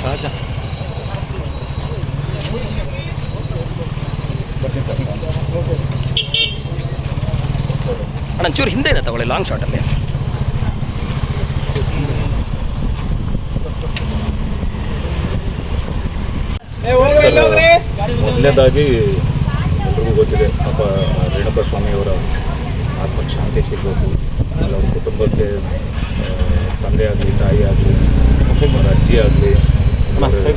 ಸಹಜ. ಅಣ್ಣ ಚೂರು ಹಿಂದೆ ಇದೆ ತಗೊಳ್ಳಿ, ಲಾಂಗ್ ಶಾಟಲ್ಲಿ. ಮೊದಲನೇದಾಗಿ ಎಲ್ರಿಗೂ ಗೊತ್ತಿದೆ, ಪಾಪ ರೇಣುಕಾ ಸ್ವಾಮಿಯವರ ಆತ್ಮಕ್ಕೆ ಶಾಂತಿ ಸಿಗಬೇಕು. ಆಮೇಲೆ ಅವ್ರ ಕುಟುಂಬಕ್ಕೆ ತಂದೆ ಆಗಲಿ, ತಾಯಿ ಆಗಲಿ, ಅವರ ಅಜ್ಜಿ ಆಗಲಿ,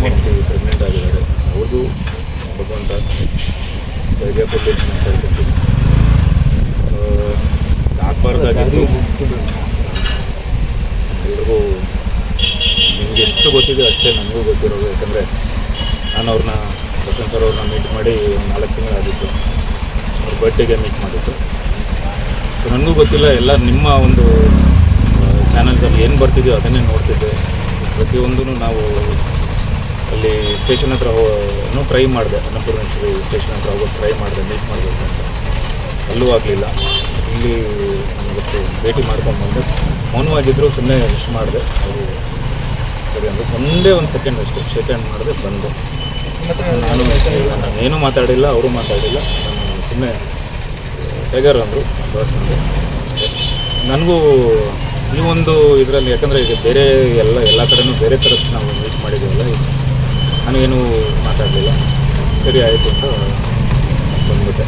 ಹೆಂಡತಿ ಪ್ರೆಗ್ನೆಂಟ್ ಆಗಿದ್ದಾರೆ, ಅವ್ರಿಗೂ ಭಗವಂತ ಧೈರ್ಯ ಕೊಟ್ಟು ಅಂತ ಹೇಳ್ತೀನಿ. ಆಗಬಾರ್ದಾಗಿದ್ದು ಎಲ್ರಿಗೂ ನಿಮಗೆ ಎಷ್ಟು ಗೊತ್ತಿದೆ ಅಷ್ಟೇ ನನಗೂ ಗೊತ್ತಿರೋದು. ಯಾಕಂದರೆ ನಾನು ಅವ್ರನ್ನ ಪ್ರಸನ್ನ ಸರ್ ಅವ್ರನ್ನ ಮೀಟ್ ಮಾಡಿ ಒಂದು 4 ತಿಂಗಳಾಗಿತ್ತು. ಅವ್ರ ಬರ್ಡೇಗೆ ಮೀಟ್ ಮಾಡಿತ್ತು. ನನಗೂ ಗೊತ್ತಿಲ್ಲ, ಎಲ್ಲ ನಿಮ್ಮ ಒಂದು ಚಾನಲ್ಸಲ್ಲಿ ಏನು ಬರ್ತಿದೆಯೋ ಅದನ್ನೇ ನೋಡ್ತಿದ್ದೆ. ಪ್ರತಿಯೊಂದೂ ನಾವು ಅಲ್ಲಿ ಸ್ಟೇಷನ್ ಹತ್ರ ಟ್ರೈ ಮಾಡಿದೆ, ಅನ್ನಪೂರ್ಣೇಶ್ವರಿ ಸ್ಟೇಷನ್ ಹತ್ರ ಹೋಗೋದು ಟ್ರೈ ಮಾಡಿದೆ, ಮೀಟ್ ಮಾಡಬೇಕು ಅಂತ. ಅಲ್ಲೂ ಆಗಲಿಲ್ಲ. ಇಲ್ಲಿ ಇವತ್ತು ಭೇಟಿ ಮಾಡ್ಕೊಂಡು ಬಂದು ಮೌನವಾಗಿದ್ದರು, ಸುಮ್ಮನೆ ವಿಶ್ ಮಾಡಿದೆ. ಅವರು ಸರಿ ಅಂದರೆ ಒಂದೇ ಒಂದು ಸೆಕೆಂಡ್ ಅಷ್ಟೇ ಶೇಕ್ ಹ್ಯಾಂಡ್ ಮಾಡಿದೆ, ಬಂದೆ. ನಾನೇನು ಮಾತಾಡಿಲ್ಲ, ಅವರು ಮಾತಾಡಿಲ್ಲ. ನಾನು ಸುಮ್ಮನೆ ಟೈಗರ್ ಅಂದರು ಬಾಸ್ ಅಂದರು ಅಷ್ಟೇ. ನನಗೂ ಈ ಒಂದು ಇದರಲ್ಲಿ, ಯಾಕಂದರೆ ಈಗ ಬೇರೆ ಎಲ್ಲ ಕಡೆನೂ ಬೇರೆ ಥರದ್ದು ನಾವು ಮೀಟ್ ಮಾಡಿದ್ದೀವಲ್ಲ, ನನಗೇನು ಮಾತಾಡಲಿಲ್ಲ. ಸರಿ ಆಯಿತು ಅಂತ ಬಂದ್ಬಿಟ್ಟೆ.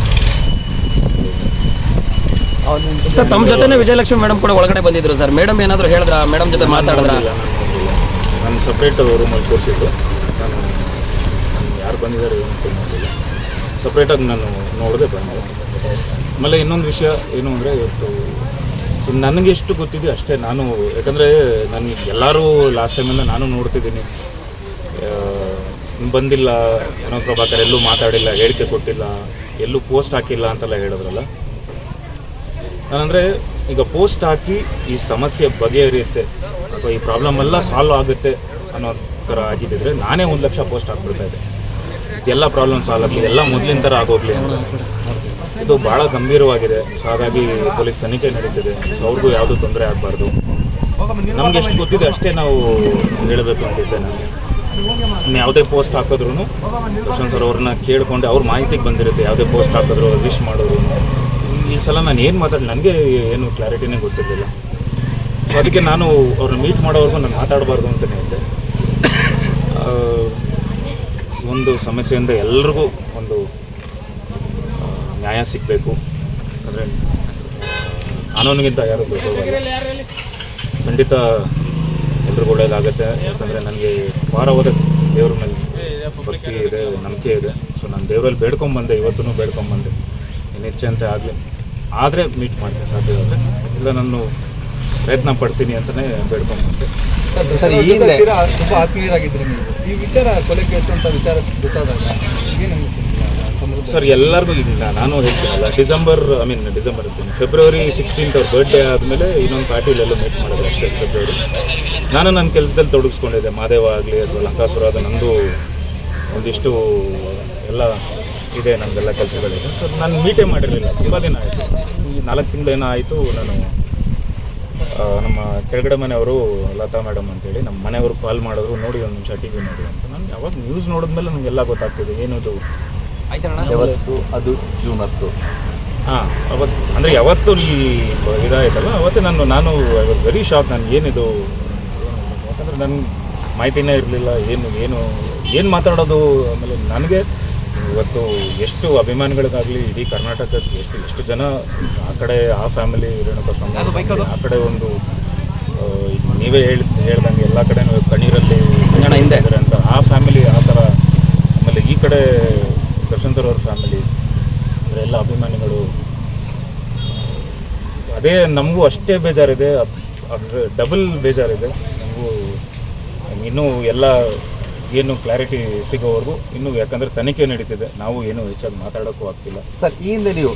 ಸರ್ ತಮ್ಮ ಜೊತೆನೇ ವಿಜಯಲಕ್ಷ್ಮಿ ಮೇಡಮ್ ಕೂಡ ಒಳಗಡೆ ಬಂದಿದ್ರು ಸರ್. ಮೇಡಮ್ ಏನಾದರೂ ಹೇಳಿದ್ರಾ? ಮೇಡಮ್ ಜೊತೆ ಮಾತಾಡಿದ್ರ? ನಾನು ಸಪ್ರೇಟ್ ರೂಮಲ್ಲಿ ತೋರಿಸಿದ್ದು. ನಾನು ಯಾರು ಬಂದಿದ್ದಾರೆ ಏನು ನೋಡಿಲ್ಲ, ಸಪ್ರೇಟಾಗಿ ನಾನು ನೋಡದೆ ಬಂದೆ. ಆಮೇಲೆ ಇನ್ನೊಂದು ವಿಷಯ ಏನು ಅಂದರೆ, ಇವತ್ತು ನನಗೆ ಎಷ್ಟು ಗೊತ್ತಿದೆ ಅಷ್ಟೇ ನಾನು. ಯಾಕಂದರೆ ನನಗೆ ಎಲ್ಲರೂ ಲಾಸ್ಟ್ ಟೈಮಿಂದ ನಾನು ನೋಡ್ತಿದ್ದೀನಿ, ಬಂದಿಲ್ಲ, ವಿನೋದ್ ಪ್ರಭಾಕರ್ ಎಲ್ಲೂ ಮಾತಾಡಿಲ್ಲ, ಹೇಳಿಕೆ ಕೊಟ್ಟಿಲ್ಲ, ಎಲ್ಲೂ ಪೋಸ್ಟ್ ಹಾಕಿಲ್ಲ ಅಂತೆಲ್ಲ ಹೇಳಿದ್ರಲ್ಲ. ನಾನಂದರೆ ಈಗ ಪೋಸ್ಟ್ ಹಾಕಿ ಈ ಸಮಸ್ಯೆ ಬಗೆಹರಿಯುತ್ತೆ ಅಥವಾ ಈ ಪ್ರಾಬ್ಲಮ್ ಎಲ್ಲ ಸಾಲ್ವ್ ಆಗುತ್ತೆ ಅನ್ನೋ ಥರ ಆಗಿದ್ದಿದ್ರೆ ನಾನೇ 1 ಲಕ್ಷ ಪೋಸ್ಟ್ ಹಾಕ್ಬಿಡ್ತಾಯಿದ್ದೆ. ಎಲ್ಲ ಪ್ರಾಬ್ಲಮ್ ಸಾಲ್ವ್ ಆಗಲಿ, ಎಲ್ಲ ಮೊದಲಿನ ಥರ ಆಗೋಗಲಿ ಅಂತ. ಇದು ಭಾಳ ಗಂಭೀರವಾಗಿದೆ. ಸೊ ಹಾಗಾಗಿ ಪೊಲೀಸ್ ತನಿಖೆ ನಡೀತಿದೆ. ಸೊ ಅವ್ರಿಗೂ ಯಾವುದೂ ತೊಂದರೆ ಆಗಬಾರ್ದು. ನಮ್ಗೆ ಎಷ್ಟು ಗೊತ್ತಿದೆ ಅಷ್ಟೇ ನಾವು ಹೇಳಬೇಕು ಅಂತಿದ್ದೆ. ನಾನು ಯಾವುದೇ ಪೋಸ್ಟ್ ಹಾಕಿದ್ರು ಪ್ರಶಾಂತ್ ಸರ್ ಅವ್ರನ್ನ ಕೇಳಿಕೊಂಡು ಅವ್ರ ಮಾಹಿತಿಗೆ ಬಂದಿರುತ್ತೆ. ಯಾವುದೇ ಪೋಸ್ಟ್ ಹಾಕಿದ್ರು ವಿಶ್ ಮಾಡೋರು. ಈ ಸಲ ನಾನು ಏನು ಮಾತಾಡಿ ನನಗೆ ಏನು ಕ್ಲಾರಿಟಿನೇ ಗೊತ್ತಿರಲಿಲ್ಲ. ಸೊ ಅದಕ್ಕೆ ನಾನು ಅವ್ರನ್ನ ಮೀಟ್ ಮಾಡೋವರೆಗೂ ನಾನು ಮಾತಾಡಬಾರ್ದು ಅಂತಲೇ ಇದ್ದೆ. ಒಂದು ಸಮಸ್ಯೆಯಿಂದ ಎಲ್ರಿಗೂ ಒಂದು ನ್ಯಾಯ ಸಿಗಬೇಕು. ಅಂದರೆ ಕಾನೂನಿಗಿಂತ ಯಾರು ದೊಡ್ಡವರಲ್ಲ. ಖಂಡಿತ ಎಲ್ರಿಗೂ ಒಳ್ಳೆಯದಾಗತ್ತೆ. ಯಾಕಂದರೆ ನನಗೆ ವಾರವಾದ ದೇವ್ರ ಮೇಲೆ ಭಕ್ತಿ ಇದೆ, ನಂಬಿಕೆ ಇದೆ. ಸೊ ನಾನು ದೇವರಲ್ಲಿ ಬೇಡ್ಕೊಂಬಂದೆ, ಇವತ್ತೂ ಬೇಡ್ಕೊಂಬಂದೆ. ಏನು ಇಚ್ಛೆ ಅಂತ ಆಗಲಿ ಆದರೆ ಮೀಟ್ ಮಾಡ್ತೀನಿ ಸಾಧ್ಯ ಆದರೆ, ಇಲ್ಲ ನಾನು ಪ್ರಯತ್ನ ಪಡ್ತೀನಿ ಅಂತಲೇ ಬೇಡ್ಕೊಂಬಂದೆ. ಸರ್ ತುಂಬ ಆತ್ಮೀಯರಾಗಿದ್ದರು ನೀವು. ಈ ವಿಚಾರ ಕೊಲೆ ಕೇಸು ಅಂತ ವಿಚಾರ ಗೊತ್ತಾದಾಗ ಏನು ಸರ್ ಎಲ್ಲರಿಗೂ ಈಗ ನಾನು ಹೇಳ್ತೀನಲ್ಲ, ಫೆಬ್ರವರಿ 16 ಅವ್ರ ಬರ್ಡೇ ಆದಮೇಲೆ ಇನ್ನೊಂದು ಪಾರ್ಟಿಲೆಲ್ಲೂ ಮೀಟ್ ಮಾಡಿದ್ರೆ ಅಷ್ಟೇ. ಫೆಬ್ರವರಿ ನಾನು ನನ್ನ ಕೆಲಸದಲ್ಲಿ ತೊಡಗಿಸ್ಕೊಂಡಿದ್ದೆ. ಮಾದೇವ ಆಗಲಿ ಅಥವಾ ಲಂಕಾಸುರ, ಅದು ನಮ್ಮದು ಒಂದಿಷ್ಟು ಎಲ್ಲ ಇದೆ, ನಮ್ಮದೆಲ್ಲ ಕೆಲಸಗಳಿದೆ. ಸೊ ನಾನು ಮೀಟೇ ಮಾಡಿರಲಿಲ್ಲ, ತುಂಬ ದಿನ ಆಯಿತು. ಈ 4 ತಿಂಗಳೇನೋ ಆಯಿತು. ನಾನು ನಮ್ಮ ಕೆಳಗಡೆ ಮನೆಯವರು ಲತಾ ಮೇಡಮ್ ಅಂತೇಳಿ ನಮ್ಮ ಮನೆಯವರು ಕಾಲ್ ಮಾಡಿದ್ರು, ನೋಡಿ ಒಂದು ನಿಮಿಷ ಟಿ ವಿ ನೋಡಿ ಅಂತ. ನಾನು ಯಾವಾಗ ನ್ಯೂಸ್ ನೋಡಿದ್ಮೇಲೆ ನಮಗೆಲ್ಲ ಗೊತ್ತಾಗ್ತಿದೆ ಏನದು. ಯಾವತ್ತು ಅದು ಜೂನ್ 10. ಹಾಂ, ಅವತ್ತು ಅಂದರೆ ಯಾವತ್ತು ಈ ಇದಾಯ್ತಲ್ಲ ಅವತ್ತೇ ನಾನು ಐ ವಾಸ್ ವೆರಿ ಶಾಕ್. ನಾನು ಏನಿದು, ಯಾಕಂದರೆ ನನಗೆ ಮಾಹಿತಿನೇ ಇರಲಿಲ್ಲ ಏನು ಮಾತಾಡೋದು. ಆಮೇಲೆ ನನಗೆ ಇವತ್ತು ಎಷ್ಟು ಅಭಿಮಾನಿಗಳಿಗಾಗಲಿ ಇಡೀ ಕರ್ನಾಟಕಕ್ಕೆ ಎಷ್ಟು ಜನ ಆ ಕಡೆ ಆ ಫ್ಯಾಮಿಲಿ ರೇಣುಕಾ ಸ್ವಾಮಿ ಆ ಕಡೆ ಒಂದು ನೀವೇ ಹೇಳ್ದಂಗೆ ಎಲ್ಲ ಕಡೆ ಕಣ್ಣೀರಲ್ಲಿ ಇದ್ದಾರೆ ಅಂತ ಆ ಫ್ಯಾಮಿಲಿ ಆ ಥರ. ಆಮೇಲೆ ಈ ಕಡೆ ಪ್ರಶಾಂತ್ ಅವ್ರ ಫ್ಯಾಮಿಲಿ ಅಂದರೆ ಎಲ್ಲ ಅಭಿಮಾನಿಗಳು, ಅದೇ ನಮಗೂ ಅಷ್ಟೇ ಬೇಜಾರಿದೆ. ಅಂದರೆ ಡಬಲ್ ಬೇಜಾರಿದೆ ನಮಗೂ. ಇನ್ನೂ ಎಲ್ಲ ಏನು ಕ್ಲಾರಿಟಿ ಸಿಗೋವರೆಗೂ ಇನ್ನೂ, ಯಾಕಂದರೆ ತನಿಖೆ ನಡೀತಿದೆ, ನಾವು ಏನು ಹೆಚ್ಚಾಗಿ ಮಾತಾಡೋಕ್ಕೂ ಆಗ್ತಿಲ್ಲ. ಸರ್ ಈ ಹಿಂದೆ ನೀವು